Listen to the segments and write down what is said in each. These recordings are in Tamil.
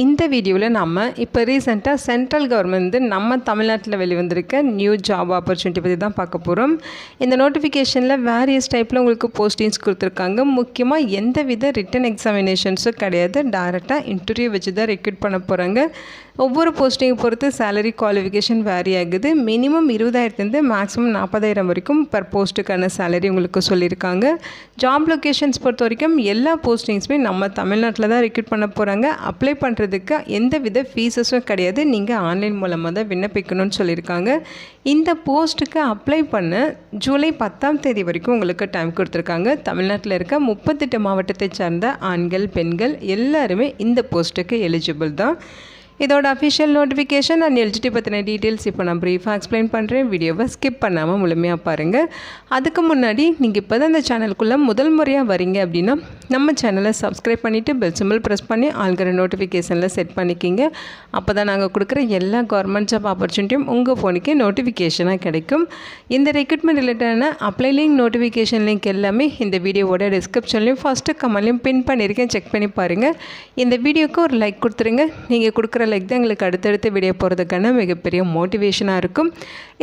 இந்த வீடியோவில் நம்ம இப்போ ரீசெண்டாக சென்ட்ரல் கவர்மெண்ட் நம்ம தமிழ்நாட்டில் வெளிவந்திருக்க நியூ ஜாப் ஆப்பர்ச்சுனிட்டி பற்றி தான் பார்க்க போகிறோம். இந்த நோட்டிஃபிகேஷனில் வேரியஸ் டைப்பில் உங்களுக்கு போஸ்டிங்ஸ் கொடுத்துருக்காங்க. முக்கியமாக எந்த வித ரிட்டன் எக்ஸாமினேஷன்ஸும் கிடையாது. டைரெக்டாக இன்டர்வியூ வச்சு தான் ரெக்ரூட் பண்ண போகிறாங்க. ஒவ்வொரு போஸ்டிங்கை பொறுத்து சேலரி குவாலிஃபிகேஷன் வேரி ஆகுது. மினிமம் 20,000 மேக்ஸிமம் 40,000 வரைக்கும் பர் போஸ்ட்டுக்கான சேலரி உங்களுக்கு சொல்லியிருக்காங்க. ஜாப் லொக்கேஷன்ஸ் பொறுத்த வரைக்கும் எல்லா போஸ்டிங்ஸுமே நம்ம தமிழ்நாட்டில் தான் ரெக்ரூட் பண்ண போகிறாங்க. அப்ளை பண்ணுறதுக்கு எந்த வித ஃபீஸஸும் கிடையாது. நீங்கள் ஆன்லைன் மூலமாக தான் விண்ணப்பிக்கணும்னு சொல்லியிருக்காங்க. இந்த போஸ்ட்டுக்கு அப்ளை பண்ண ஜூலை 10 வரைக்கும் உங்களுக்கு டைம் கொடுத்துருக்காங்க. தமிழ்நாட்டில் இருக்க 38 மாவட்டத்தை சார்ந்த ஆண்கள் பெண்கள் எல்லாருமே இந்த போஸ்ட்டுக்கு எலிஜிபிள் தான். இதோட அஃபிஷியல் நோட்டிஃபிகேஷன் அண்ட் எலிஜிபிலிட்டி பற்றின டீட்டெயில்ஸ் இப்போ நான் ப்ரீஃபாக எக்ஸ்பிளைன் பண்ணுறேன். வீடியோவை ஸ்கிப் பண்ணாமல் முழுமையாக பாருங்கள். அதுக்கு முன்னாடி நீங்கள் இப்போ தான் இந்த சேனலுக்குள்ளே முதல் முறையாக வரீங்க அப்படின்னா நம்ம சேனலை சப்ஸ்கிரைப் பண்ணிவிட்டு பெல் சிம்பிள் ப்ரெஸ் பண்ணி ஆல்கிற நோட்டிஃபிகேஷனில் செட் பண்ணிக்கிங்க. அப்போ தான் நாங்கள் கொடுக்குற எல்லா கவர்மெண்ட் ஜாப் ஆப்பர்ச்சுனிட்டியும் உங்கள் ஃபோனுக்கே நோட்டிஃபிகேஷனாக கிடைக்கும். இந்த ரெக்ரூட்மெண்ட் ரிலேட்டடான அப்ளை லிங்க் நோட்டிஃபிகேஷன் லிங்க் எல்லாமே இந்த வீடியோவோட டிஸ்கிரிப்ஷன்லையும் ஃபஸ்ட்டு கமெண்ட்லையும் பின் பண்ணியிருக்கேன். செக் பண்ணி பாருங்கள். இந்த வீடியோக்கு ஒரு லைக் கொடுத்துருங்க. நீங்கள் கொடுக்குற லைக் தான் எங்களுக்கு அடுத்தடுத்து வீடியோ போகிறதுக்கான மிகப்பெரிய மோட்டிவேஷனாக இருக்கும்.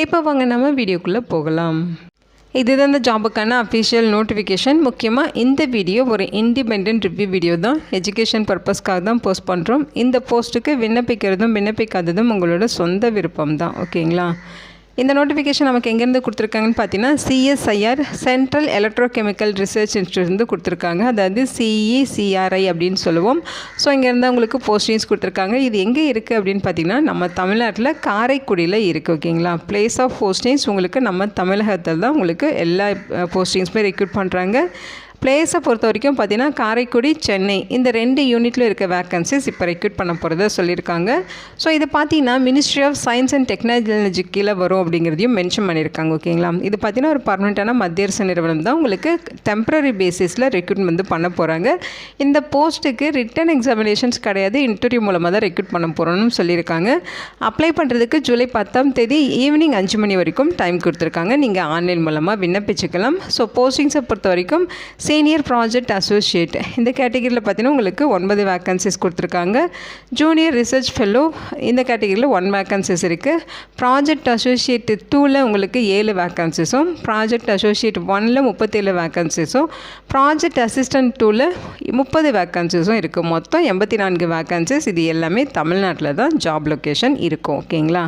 இப்போ வாங்க நம்ம வீடியோக்குள்ளே போகலாம். இதுதான் இந்த ஜாபுக்கான அஃபிஷியல் நோட்டிஃபிகேஷன். முக்கியமாக இந்த வீடியோ ஒரு இண்டிபெண்டன்ட் ரிவ்யூ வீடியோ தான். எஜுகேஷன் பர்பஸ்க்காக தான் போஸ்ட் பண்ணுறோம். இந்த போஸ்ட்டுக்கு விண்ணப்பிக்கிறதும் விண்ணப்பிக்காததும் உங்களோட சொந்த விருப்பம் தான். ஓகேங்களா? இந்த நோட்டிஃபிகேஷன் நமக்கு எங்கேருந்து கொடுத்துருக்காங்கன்னு பார்த்தீங்கன்னா CSIR சென்ட்ரல் எலக்ட்ரோகெமிக்கல் ரிசர்ச் இன்ஸ்டியூட்லேருந்து கொடுத்துருக்காங்க. அதாவது CECRI அப்படின்னு சொல்லுவோம். ஸோ இங்கேருந்து உங்களுக்கு போஸ்டிங்ஸ் கொடுத்துருக்காங்க. இது எங்கே இருக்குது அப்படின்னு பார்த்தீங்கன்னா நம்ம தமிழ்நாட்டில் காரைக்குடியில் இருக்குது. ஓகேங்களா? பிளேஸ் ஆஃப் போஸ்டிங்ஸ் உங்களுக்கு நம்ம தமிழகத்தில் தான் உங்களுக்கு எல்லா போஸ்டிங்ஸுமே ரெக்ரூட் பண்ணுறாங்க. பிளேஸை பொறுத்த வரைக்கும் பார்த்தீங்கன்னா காரைக்குடி சென்னை இந்த 2 யூனிட்டில் இருக்க வேக்கன்சிஸ் இப்போ ரெக்ரூட் பண்ண போகிறத சொல்லியிருக்காங்க. ஸோ இது பார்த்தீங்கன்னா ministry of science and technology கீழே வரும் அப்படிங்கிறதையும் மென்ஷன் பண்ணியிருக்காங்க. ஓகேங்களா? இது பார்த்தீங்கன்னா ஒரு பர்மனெண்ட்டான மத்திய அரசு நிறுவனம் தான். உங்களுக்கு டெம்பரரி பேசிஸில் ரெக்ரூட்மெண்ட் பண்ண போகிறாங்க. இந்த போஸ்ட்டுக்கு ரிட்டன் எக்ஸாமினேஷன்ஸ் கிடையாது. இன்டர்வியூ மூலமாக தான் ரெக்ரூட் பண்ண போகிறோம்னு சொல்லியிருக்காங்க. அப்ளை பண்ணுறதுக்கு ஜூலை 10 ஈவினிங் 5 மணி வரைக்கும் டைம் கொடுத்துருக்காங்க. நீங்கள் ஆன்லைன் மூலமாக விண்ணப்பிச்சுக்கலாம். ஸோ போஸ்டிங்ஸை பொறுத்த வரைக்கும் சீனியர் ப்ராஜெக்ட் அசோசியேட் இந்த கேட்டகிரியில் பார்த்தீங்கன்னா உங்களுக்கு 9 வேக்கன்சிஸ் கொடுத்துருக்காங்க. ஜூனியர் ரிசர்ச் ஃபெல்லோ இந்த கேட்டகிரியில் 1 வேக்கன்சிஸ் இருக்குது. ப்ராஜெக்ட் அசோசியேட் 2ல் உங்களுக்கு 7 வேக்கன்சிஸும், ப்ராஜெக்ட் அசோசியேட் 1ல் 37 வேக்கன்சிஸும், ப்ராஜெக்ட் அசிஸ்டன்ட் 2ல் 30 வேக்கன்சிஸும் இருக்குது. மொத்தம் 84 வேக்கன்சிஸ். இது எல்லாமே தமிழ்நாட்டில் தான் ஜாப் லொக்கேஷன் இருக்கும். ஓகேங்களா?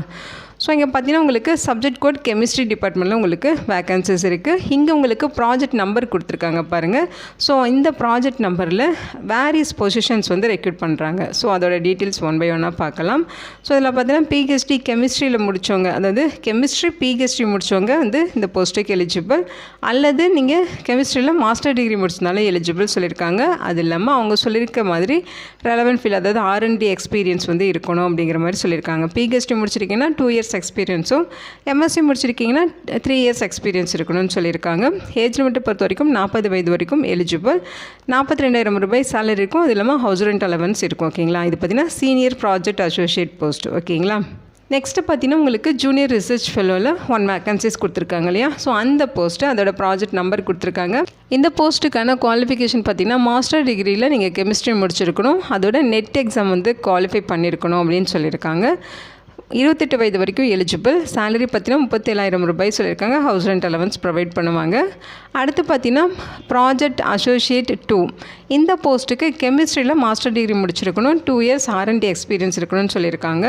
ஸோ இங்கே பார்த்தீங்கன்னா உங்களுக்கு சப்ஜெக்ட் கோட் கெமிஸ்ட்ரி டிபார்ட்மெண்ட்டில் உங்களுக்கு வேக்கன்சிஸ் இருக்குது. இங்கே உங்களுக்கு ப்ராஜெக்ட் நம்பர் கொடுத்துருக்காங்க பாருங்கள். ஸோ இந்த ப்ராஜெக்ட் நம்பரில் வேரியஸ் பொசிஷன்ஸ் வந்து ரெக்ரூட் பண்ணுறாங்க. ஸோ அதோட டீட்டெயில்ஸ் ஒன் பை ஒன்னாக பார்க்கலாம். ஸோ இதில் பார்த்தீங்கன்னா PhD கெமிஸ்ட்ரியில் முடித்தவங்க, அதாவது கெமிஸ்ட்ரி PhD முடித்தவங்க வந்து இந்த போஸ்ட்டுக்கு எலிஜிபிள், அல்லது நீங்கள் கெமிஸ்ட்ரியில் மாஸ்டர் டிகிரி முடிச்சதுனால எலிஜிபிள் சொல்லியிருக்காங்க. அது இல்லாமல் அவங்க சொல்லியிருக்க மாதிரி ரெலவென்ட் ஃபீல்ட், அதாவது R&D எக்ஸ்பீரியன்ஸ் வந்து இருக்கணும் அப்படிங்கிற மாதிரி சொல்லியிருக்காங்க. PhD முடிச்சிருக்கீங்கன்னா 2 இயர்ஸ் எக்ஸ்பீரியன்ஸும், MSc முடிச்சிருக்கீங்கன்னா 3 இயர்ஸ் எக்ஸ்பீரியன்ஸ் இருக்கணும்னு சொல்லியிருக்காங்க. ஏஜ் லிமிட்டை பொறுத்த வரைக்கும் 40 வயது வரைக்கும் எலிஜிபிள். 42,000 ரூபாய் சேலரி இருக்கும். அது இல்லாமல் ஹவுஸ் ரெண்ட் அலவன்ஸ் இருக்கும். ஓகேங்களா? இது பார்த்தீங்கன்னா சீனியர் ப்ராஜெக்ட் அசோசியேட் போஸ்ட். ஓகேங்களா? நெக்ஸ்ட்டு பார்த்தீங்கன்னா உங்களுக்கு ஜூனியர் ரிசர்ச் ஃபெல்லோவில் 1 வேக்கன்சிஸ் கொடுத்துருக்காங்க இல்லையா? ஸோ அந்த போஸ்ட்டு அதோட ப்ராஜெக்ட் நம்பர் கொடுத்துருக்காங்க. இந்த போஸ்ட்டுக்கான குவாலிஃபிகேஷன் பார்த்தீங்கன்னா மாஸ்டர் டிகிரியில் நீங்கள் கெமிஸ்ட்ரி முடிச்சிருக்கணும். அதோட நெட் எக்ஸாம் வந்து குவாலிஃபை பண்ணியிருக்கணும் அப்படின்னு சொல்லியிருக்காங்க. 28 வயது வரைக்கும் எலிஜிபிள். சேலரி பார்த்தீங்கன்னா 37,000 ரூபாய் சொல்லியிருக்காங்க. ஹவுஸ் ரெண்ட் அலவன்ஸ் ப்ரொவைட் பண்ணுவாங்க. அடுத்து பார்த்தீங்கன்னா ப்ராஜெக்ட் அசோசியேட் 2 இந்த போஸ்ட்டுக்கு கெமிஸ்ட்ரியில் மாஸ்டர் டிகிரி முடிச்சிருக்கணும். 2 இயர்ஸ் R&D எக்ஸ்பீரியன்ஸ் இருக்கணும்னு சொல்லியிருக்காங்க.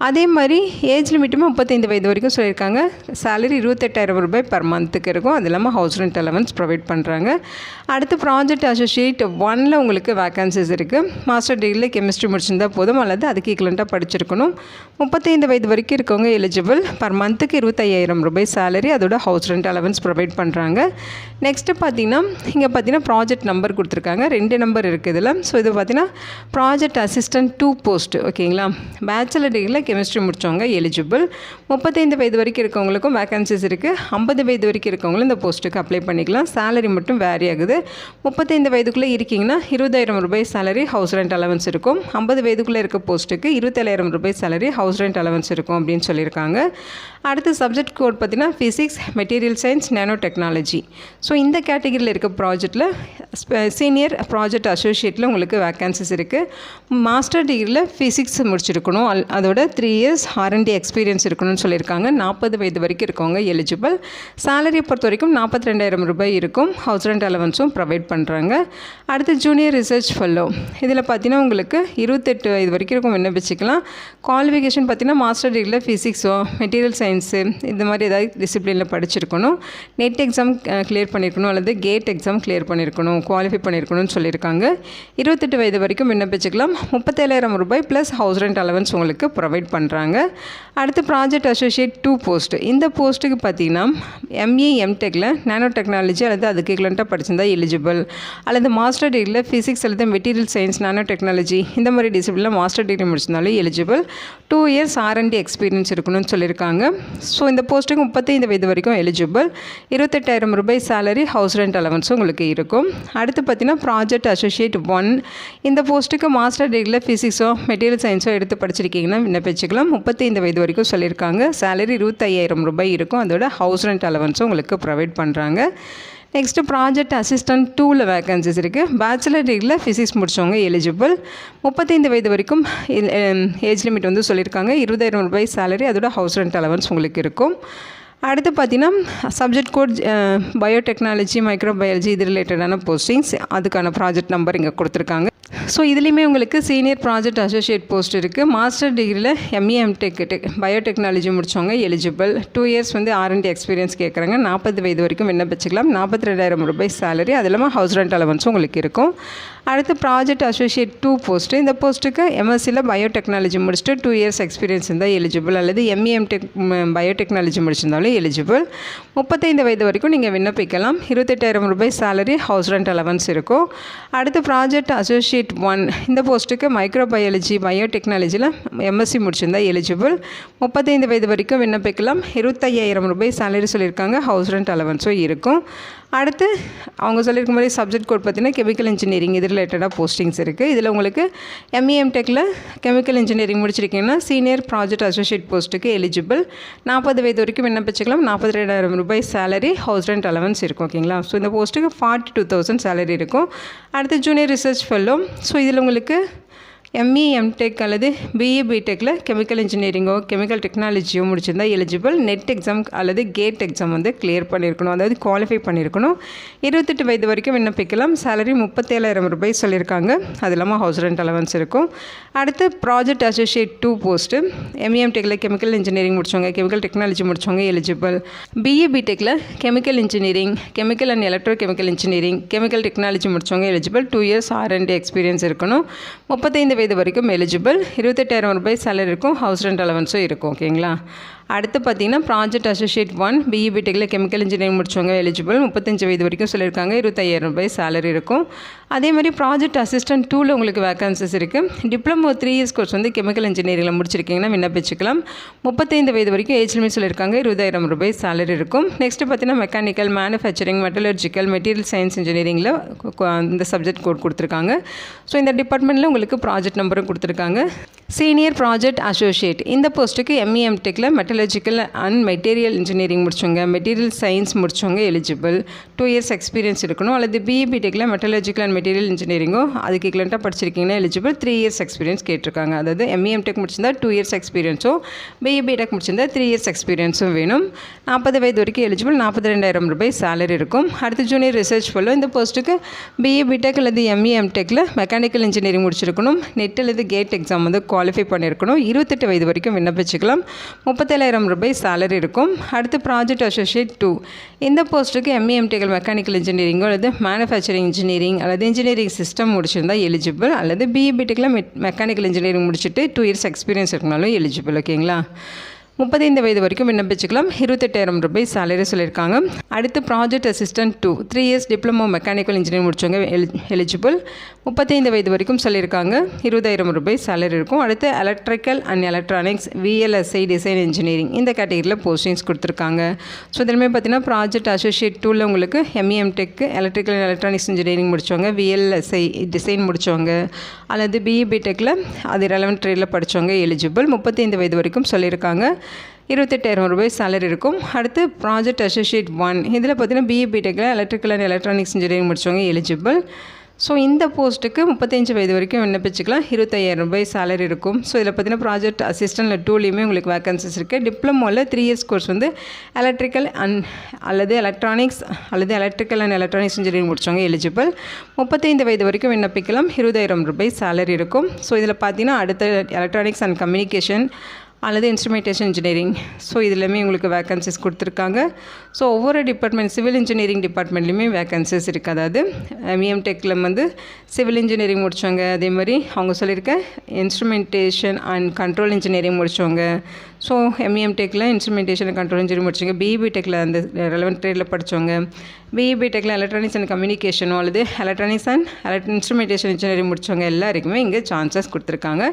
அதே மாதிரி ஏஜ் லிமிட்டுமே 35 வயது வரைக்கும் சொல்லியிருக்காங்க. சேலரி 28,000 ரூபாய் பர் மந்த்துக்கு இருக்கும். அது இல்லாமல் ஹவுஸ் ரெண்ட் அலவன்ஸ் ப்ரொவைட் பண்ணுறாங்க. அடுத்து ப்ராஜெக்ட் அசோசியேட் 1ல் உங்களுக்கு வேக்கன்சிஸ் இருக்குது. மாஸ்டர் டிகிரியில் கெமிஸ்ட்ரி முடிச்சிருந்தால் போதும், அல்லது அதுக்கு ஈக்குவலண்ட்டாக படிச்சிருக்கணும். 35 வயது வரைக்கும் இருக்கவங்க எலிஜிபிள். பர் மந்த்துக்கு 25,000 ரூபாய் சேலரி, அதோட ஹவுஸ் ரெண்ட் அலவன்ஸ் ப்ரொவைட் பண்ணுறாங்க. நெக்ஸ்ட்டு பார்த்தீங்கன்னா இங்கே பார்த்தீங்கன்னா ப்ராஜெக்ட் நம்பர் கொடுத்துருக்காங்க. 2 நம்பர் இருக்குது இதில். ஸோ இது பார்த்தீங்கன்னா ப்ராஜெக்ட் அசிஸ்டன்ட் 2 போஸ்ட். ஓகேங்களா? பேச்சுலர் டிகிரியில் கெமிஸ்ட்ரி முடித்தவங்க எலிஜிபிள். 35 வயது வரைக்கும் இருக்கவங்களுக்கும் வேக்கன்சிஸ் இருக்குது. 50 வயது வரைக்கும் இருக்கவங்களும் இந்த போஸ்ட்டுக்கு அப்ளை பண்ணிக்கலாம். சேலரி மட்டும் வேரி ஆகுது. 35 வயதுக்குள்ளே இருக்கீங்கன்னா 20,000 ரூபாய் சேலரி, ஹவுஸ் ரெண்ட் அலவன்ஸ் இருக்கும். 50 வயதுக்குள்ளே இருக்க போஸ்ட்டுக்கு 27,000 ரூபாய் சேலரி, ஹவுஸ் ரெண்ட் அலவன்ஸ் இருக்கும் அப்படின்னு சொல்லியிருக்காங்க. அடுத்து சப்ஜெக்ட் கோட் பார்த்திங்கன்னா physics, material science, nano technology. So இந்த கேட்டகரியில் இருக்க ப்ராஜெக்டில் சீனியர் ப்ராஜெக்ட் அசோசியேட்டில் உங்களுக்கு வேக்கன்சிஸ் இருக்குது. மாஸ்டர் டிகிரியில் ஃபிசிக்ஸ் முடிச்சிருக்கணும், அதோட 3 இயர்ஸ் R&D எக்ஸ்பீரியன்ஸ் இருக்கணும்னு சொல்லியிருக்காங்க. 40 வயது வரைக்கும் இருக்கவங்க எலிஜிபிள். சேலரியை பொறுத்த வரைக்கும் 42,000 ரூபாய் இருக்கும். ஹவுஸ் ரெண்ட் அலவன்ஸும் ப்ரொவைட் பண்ணுறாங்க. அடுத்து ஜூனியர் ரிசர்ச் ஃபெல்லோ, இதில் பார்த்தீங்கன்னா உங்களுக்கு 28 வயது வரைக்கும் இருக்கும், விண்ணப்பிச்சிக்கலாம். குவாலிஃபிகேஷன் பார்த்தீங்கன்னா மாஸ்டர் டிகிரியில் ஃபிசிக்ஸோ மெட்டீரியல் சயின்ஸு இந்த மாதிரி ஏதாவது டிசிப்ளினில் படிச்சிருக்கணும். நெட் எக்ஸாம் கிளியர் பண்ணியிருக்கணும் அல்லது கேட் எக்ஸாம் கிளியர் பண்ணியிருக்கணும், குவாலிஃபை பண்ணியிருக்கணும்னு சொல்லியிருக்காங்க. 28 வயது வரைக்கும் விண்ணப்பிச்சிக்கலாம். 37,000 ரூபாய் ப்ளஸ் ஹவுஸ் ரெண்ட் அலவன்ஸ் உங்களுக்கு ப்ரொவைட் பண்ணுறாங்க. அடுத்து ப்ராஜெக்ட் அசோசியேட் 2 போஸ்ட். இந்த போஸ்ட்டுக்கு பார்த்தீங்கன்னா ME MTechல நேனோ டெக்னாலஜி அல்லது அதுக்கு ஈக்குவலண்ட்டாக படிச்சிருந்தா எலிஜிபிள், அல்லது மாஸ்டர் டிகிரியில் ஃபிசிக்ஸ் அல்லது மெட்டீரியல் சயின்ஸ், நேனோ டெக்னாலஜி இந்த மாதிரி டிசிப்ளினில் மாஸ்டர் டிகிரி முடிச்சிருந்தாலும் எலிஜிபிள். 2 இயர்ஸ் R&D எக்ஸ்பீரியன்ஸ் இருக்கணும்னு சொல்லியிருக்காங்க. ஸோ இந்த போஸ்ட்டுக்கு 35 வயது வரைக்கும் எலிஜிபிள். 28,000 ரூபாய் சேலரி, ஹவுஸ் ரெண்ட் அலவன்ஸும் உங்களுக்கு இருக்கும். அடுத்து பார்த்தீங்கன்னா ப்ராஜெக்ட் அசோசியேட் 1. இந்த போஸ்ட்டுக்கு மாஸ்டர் டிகிரியில் ஃபிசிக்ஸோ மெட்டீரியல் சயின்ஸோ எடுத்து படிச்சிருக்கீங்கன்னா விண்ணப்பிச்சிக்கலாம். 35 வயது வரைக்கும் சொல்லியிருக்காங்க. சேலரி 25,000 ரூபாய் இருக்கும், அதோட ஹவுஸ் ரெண்ட் அலவன்ஸும் உங்களுக்கு ப்ரொவைட் பண்ணுறாங்க. நெக்ஸ்ட்டு ப்ராஜெக்ட் அசிஸ்டன்ட் 2ல் வேக்கன்சிஸ் இருக்குது. பேச்சுலர் டிகிரியில் ஃபிசிக்ஸ் முடித்தவங்க எலிஜிபிள். 35 வயது வரைக்கும் ஏஜ் லிமிட் வந்து சொல்லியிருக்காங்க. 20,000 ரூபாய் சேலரி, அதோட ஹவுஸ் ரெண்ட் அலவன்ஸ் உங்களுக்கு இருக்கும். அடுத்து பார்த்தீங்கன்னா சப்ஜெக்ட் கோட் பயோடெக்னாலஜி, மைக்ரோபயாலஜி இது ரிலேட்டடான போஸ்டிங்ஸ், அதுக்கான ப்ராஜெக்ட் நம்பர் இங்கே கொடுத்துருக்காங்க. ஸோ இதுலேயுமே உங்களுக்கு சீனியர் ப்ராஜெக்ட் அசோசியேட் போஸ்ட் இருக்குது. மாஸ்டர் டிகிரியில் ME MTech பயோடெக்னாலஜி முடித்தவங்க எலிஜிபிள். 2 இயர்ஸ் வந்து R&D எக்ஸ்பீரியன்ஸ் கேட்குறாங்க. 40 வயது வரைக்கும் விண்ணப்பிச்சிக்கலாம். 42,000 ரூபாய் சேலரி, அது இல்லாமல் ஹவுஸ் ரெண்ட் அலவன்ஸும் உங்களுக்கு இருக்கும். அடுத்து ப்ராஜெக்ட் அசோசியேட் 2 போஸ்ட்டு. இந்த போஸ்ட்டுக்கு MSCயில் பயோடெக்னாலஜி முடிச்சுட்டு 2 இயர்ஸ் எக்ஸ்பீரியன்ஸ் இருந்தால் எலிஜிபிள், அல்லது ME MTech பயோடெக்னாலஜி முடிச்சிருந்தாலும் எலிஜிபிள். 35 வயது வரைக்கும் நீங்கள் விண்ணப்பிக்கலாம். 28,000 ரூபாய் சேலரி, ஹவுஸ் ரெண்ட் அலவன்ஸ் இருக்கும். அடுத்து ப்ராஜெக்ட் அசோசியேட் 1. இந்த போஸ்ட்டுக்கு மைக்ரோபயாலஜி பயோடெக்னாலஜியில் MSc முடிச்சிருந்தால் எலிஜிபிள். 35 வயது வரைக்கும் விண்ணப்பிக்கலாம். 25,000 ரூபாய் சேலரி சொல்லியிருக்காங்க, ஹவுஸ் ரெண்ட் அலவன்ஸும் இருக்கும். அடுத்து அவங்க சொல்லியிருக்க மாதிரி சப்ஜெக்ட் கோட் பார்த்தீங்கன்னா கெமிக்கல் இன்ஜினியரிங் இது ரிலேட்டடாக போஸ்டிங்ஸ் இருக்குது. இதில் உங்களுக்கு ME MTechல கெமிக்கல் இன்ஜினியரிங் முடிச்சிருக்கீங்கன்னா சீனியர் ப்ராஜெக்ட் அசோசியேட் போஸ்ட்டுக்கு எலிஜிபிள். 40 வயது வரைக்கும் விண்ணப்பிச்சிக்கலாம். 42,000 ரூபாய் சேலரி, ஹவுஸ் ரெண்ட் அலவன்ஸ் இருக்கும். ஓகேங்களா? ஸோ இந்த போஸ்ட்டுக்கு 42,000 சேலரி இருக்கும். அடுத்து ஜூனியர் ரிசர்ச் ஃபெல்லோ. ஸோ இதில் உங்களுக்கு ME MTech அல்லது BE BTechல கெமிக்கல் இன்ஜினியரிங்கோ கெமிக்கல் டெக்னாலஜியோ முடிச்சிருந்தா எலிஜிபிள். நெட் எக்ஸாம் அல்லது கேட் எக்ஸாம் வந்து கிளியர் பண்ணியிருக்கணும், அதாவது குவாலிஃபை பண்ணியிருக்கணும். 28 வயது வரைக்கும் விண்ணப்பிக்கலாம். சேலரி 37,000 ரூபாய் சொல்லியிருக்காங்க, அது இல்லாமல் ஹவுஸ் ரெண்ட் அலவன்ஸ் இருக்கும். அடுத்து ப்ராஜெக்ட் அசோசியேட் 2 போஸ்ட்டு. ME MTechல கெமிக்கல் இன்ஜினியரிங் முடித்தவங்க, கெமிக்கல் டெக்னாலஜி முடித்தவங்க எலிஜிபிள். BE BTechல chemical engineering, chemical and electrochemical engineering, chemical technology முடித்தவங்க எலிஜிபிள். 2 இயர்ஸ் R&D எக்ஸ்பீரியன்ஸ் இருக்கணும். 35 வயது வரைக்கும் எலிஜிபிள். 28,000 ரூபாய் சேலரி இருக்கும், ஹவுஸ் ரெண்ட் அலவன்ஸும் இருக்கும். ஓகேங்களா? அடுத்து பார்த்தீங்கன்னா ப்ராஜெக்ட் அசோசியேட் 1 BE BTechல கெமிக்கல் இன்ஜினியரிங் முடித்தவங்க எலிஜிபிள். 35 வயது வரைக்கும் சொல்லியிருக்காங்க. 25,000 ரூபாய் சேலரி இருக்கும். அதே மாதிரி ப்ராஜெக்ட் அசிஸ்டன்ட் 2ல் உங்களுக்கு வேக்கன்சிஸ் இருக்குது. டிப்ளமோ 3 இயர்ஸ் கோர்ஸ் வந்து கெமிக்கல் இன்ஜினியரிங்கில் முடிச்சிருக்கீங்கன்னா விண்ணப்பிச்சிக்கலாம். 35 வயது வரைக்கும் ஏஜ் லிமிட் சொல்லியிருக்காங்க. 20,000 ரூபாய் சேலரி இருக்கும். நெக்ஸ்ட்டு பார்த்தீங்கன்னா mechanical, manufacturing, metallurgical, material science இன்ஜினியரிங்கில் இந்த சப்ஜெக்ட் கோட் கொடுத்துருக்காங்க. ஸோ இந்த டிபார்ட்மெண்ட்டில் உங்களுக்கு ப்ராஜெக்ட் நம்பரும் கொடுத்துருக்காங்க. Senior project associate. இந்த போஸ்ட்டுக்கு ME MTechல மெட்டலர்ஜிக்கல் அண்ட் மெட்டீரியல் இன்ஜினியரிங் முடிச்சவங்க, மெட்டீரியல் சயின்ஸ் முடிச்சவங்க எலிஜிபிள். 2 இயர்ஸ் எக்ஸ்பீரியன்ஸ் இருக்கணும். அல்லது BE BTechல மெட்டலர்ஜிக்கல் அண்ட் மெட்டீரியல் இன்ஜினியரிங்கோ அதுக்கு ஈக்குவலண்ட்டாக படிச்சிருக்கீங்கன்னா எலிஜிபிள். 3 இயர்ஸ் எக்ஸ்பீரியன்ஸ் கேட்டிருக்காங்க. அதாவது ME MTech முடிச்சிருந்தா 2 இயர்ஸ் எக்ஸ்பீரியன்ஸோ, BE BTech முடிச்சிருந்தா 3 இயர்ஸ் எக்ஸ்பீரியன்ஸும் வேணும். 40 வயது வரைக்கும் எலிஜிபிள். 42,000 ரூபாய் சேலரி இருக்கும். அடுத்து ஜூனியர் ரிசர்ச் ஃபெல்லோ. இந்த போஸ்ட்டுக்கு BE BTech அல்லது ME MTechல மெக்கானிக்கல் இன்ஜினியரிங் முடிச்சிருக்கணும். நெட் அல்லது கேட் எக்ஸாம் வந்து குவாலிஃபை பண்ணியிருக்கணும். 28 வயது வரைக்கும் விண்ணப்பிச்சிக்கலாம். 37,000 ரூபாய் சேலரி இருக்கும். அடுத்து ப்ராஜெக்ட் அசோசியேட் 2. இந்த போஸ்ட்டுக்கு ME MTech மெக்கானிக்கல் இன்ஜினியரிங்கோ அல்லது மேனுஃபேக்சரிங் இன்ஜினியரிங் அல்லது இன்ஜினியரிங் சிஸ்டம் முடிச்சிருந்தா எலிஜிபிள். அல்லது BE BTechல மெக்கானிக்கல் இன்ஜினியரிங் முடிச்சுட்டு 2 இயர்ஸ் எக்ஸ்பீரியன்ஸ் இருக்கனாலும் எலிஜிபிள். ஓகேங்களா? 35 வயது வரைக்கும் விண்ணப்பிச்சுக்கலாம். 28,000 ரூபாய் சேலரி சொல்லியிருக்காங்க. அடுத்து project assistant 2 3 years diploma mechanical engineering முடிச்சவங்க எலிஜிபிள். 35 வயது வரைக்கும் சொல்லியிருக்காங்க. 20,000 ரூபாய் சேலரி இருக்கும். அடுத்து electrical and electronics VLSI design engineering இந்த கேட்டகரியில் போஸ்டிங்ஸ் கொடுத்துருக்காங்க. ஸோ இதுலையுமே பார்த்தீங்கன்னா ப்ராஜெக்ட் அசோசியேட் 2ல் உங்களுக்கு MEM tech electrical and electronics engineering முடித்தவங்க, VLSI டிசைன் முடித்தவங்க அல்லது BE BTechல அது ரெலவெண்ட் ட்ரேடில் படித்தவங்க எலிஜிபிள். 35 வயது வரைக்கும் சொல்லியிருக்காங்க. 28,000 ரூபாய் சேலரி இருக்கும். அடுத்து ப்ராஜெக்ட் அசோசியேட் 1 இதில் பார்த்தீங்கன்னா BE BTechல எலக்ட்ரிக்கல் அண்ட் எலக்ட்ரானிக்ஸ் இன்ஜினியரிங் முடித்தவங்க எலிஜிபிள். ஸோ இந்த போஸ்ட்டுக்கு 35 வயது வரைக்கும் விண்ணப்பிச்சுக்கலாம். 25,000 ரூபாய் சேலரி இருக்கும். ஸோ இதில் பார்த்தீங்கன்னா ப்ராஜெக்ட் அசிஸ்டன்ட் 2லேயுமே உங்களுக்கு வேகன்சிஸ் இருக்குது. டிப்ளமோவில் 3 இயர்ஸ் கோர்ஸ் வந்து எலக்ட்ரிக்கல் அல்லது எலக்ட்ரானிக்ஸ் அல்லது எலக்ட்ரிக்கல் அண்ட் எலக்ட்ரானிக்ஸ் இன்ஜினியரிங் முடித்தவங்க எலிஜிபிள். 35 வயது வரைக்கும் விண்ணப்பிக்கலாம். 20,000 ரூபாய் சேலரி இருக்கும். ஸோ இதில் பார்த்தீங்கன்னா அடுத்த எலக்ட்ரானிக்ஸ் அண்ட் கம்யூனிகேஷன் அல்லது இன்ஸ்ட்ருமெண்டேஷன் இன்ஜினியரிங் ஸோ இதுலேயுமே உங்களுக்கு வேகன்சிஸ் கொடுத்துருக்காங்க. ஸோ ஒவ்வொரு டிபார்ட்மெண்ட் சிவில் இன்ஜினியரிங் டிபார்ட்மெண்ட்லேயுமே வேகன்சிஸ் இருக்குது. அதாவது MEM டெக்கில் வந்து சிவில் இன்ஜினியரிங் முடித்தவங்க, அதே மாதிரி அவங்க சொல்லியிருக்க இன்ஸ்ட்ருமெண்டேஷன் அண்ட் கண்ட்ரோல் இன்ஜினியரிங் முடித்தவங்க, ஸோ MEM டெக்கில் இன்ஸ்ட்ருமெண்டேஷன் அண்ட் கண்ட்ரோல் இன்ஜினியரிங் முடிச்சவங்க, BE BTechல அந்த ரெலவெண்ட் ட்ரேடில் படித்தவங்க, BE BTechல எலக்ட்ரானிக்ஸ் அண்ட் கம்யூனிகேஷனோ அல்லது எலக்ட்ரானிக்ஸ் அண்ட் இன்ஸ்ட்ருமெண்டேஷன் இன்ஜினியரிங் முடித்தவங்க எல்லாருக்குமே இங்கே சான்சஸ் கொடுத்துருக்காங்க.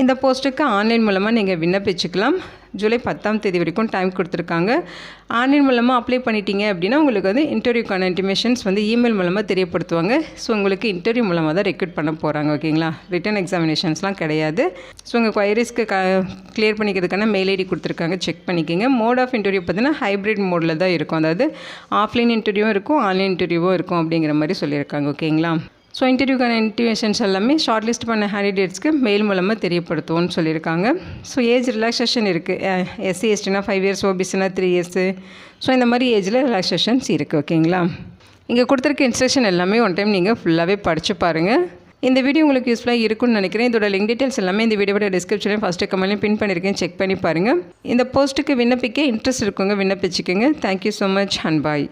இந்த போஸ்ட்டுக்கு ஆன்லைன் மூலமாக நீங்கள் விண்ணப்பிச்சுக்கலாம். ஜூலை 10ஆம் தேதி வரைக்கும் டைம் கொடுத்துருக்காங்க. ஆன்லைன் மூலமாக அப்ளை பண்ணிட்டீங்க அப்படின்னா உங்களுக்கு வந்து இன்டர்வியூக்கான இன்டிமேஷன்ஸ் வந்து இமெயில் மூலமாக தெரியப்படுத்துவாங்க. ஸோ உங்களுக்கு இன்டர்வியூ மூலமாக தான் ரெக்ரூட் பண்ண போகிறாங்க. ஓகேங்களா, ரிட்டன் எக்ஸாமினேஷன்ஸ்லாம் கிடையாது. ஸோ உங்கள் குவைரிஸ்க்கு கிளியர் பண்ணிக்கிறதுக்கான மெயில் ஐடி கொடுத்துருக்காங்க, செக் பண்ணிக்கோங்க. மோட் ஆஃப் இன்டர்வியூ பார்த்தீங்கன்னா ஹைப்ரிட் மோடில் தான் இருக்கும். அதாவது ஆஃப்லைன் இன்டர்வியூவும் இருக்கும், ஆன்லைன் இன்டர்வியூவும் இருக்கும் அப்படிங்கிற மாதிரி சொல்லியிருக்காங்க. ஓகேங்களா, ஸோ இன்டர்வியூக்கான இன்டிமேஷன்ஸ் எல்லாமே ஷார்ட் லிஸ்ட் பண்ண கேண்டிடேட்ஸ்க்கு மெயில் மூலமாக தெரியப்படுத்துவோம்னு சொல்லியிருக்காங்க. ஸோ ஏஜ் ரிலாக்ஸேஷன் இருக்குது. SC STனா 5 இயர்ஸ், OBCனா 3 இயர்ஸு. ஸோ இந்த மாதிரி ஏஜில் ரிலாக்ஸேஷன்ஸ் இருக்குது. ஓகேங்களா, இங்கே கொடுத்துருக்க இன்ஸ்ட்ரக்ஷன் எல்லாமே ஒன் டைம் நீங்கள் ஃபுல்லாகவே படித்து பாருங்கள். இந்த வீடியோ உங்களுக்கு யூஸ்ஃபுல்லாக இருக்குன்னு நினைக்கிறேன். இதோட லிங்க் டீட்டெயில்ஸ் எல்லாமே இந்த வீடியோட டிஸ்கிரிப்ஷன்லையும் ஃபஸ்ட்டு கமெண்ட்லையும் பின் பண்ணியிருக்கேன், செக் பண்ணி பாருங்கள். இந்த போஸ்ட்டுக்கு விண்ணப்பிக்க இன்ட்ரெஸ்ட் இருக்குங்க, விண்ணப்பிச்சுக்கோங்க. Thank you so much and bye.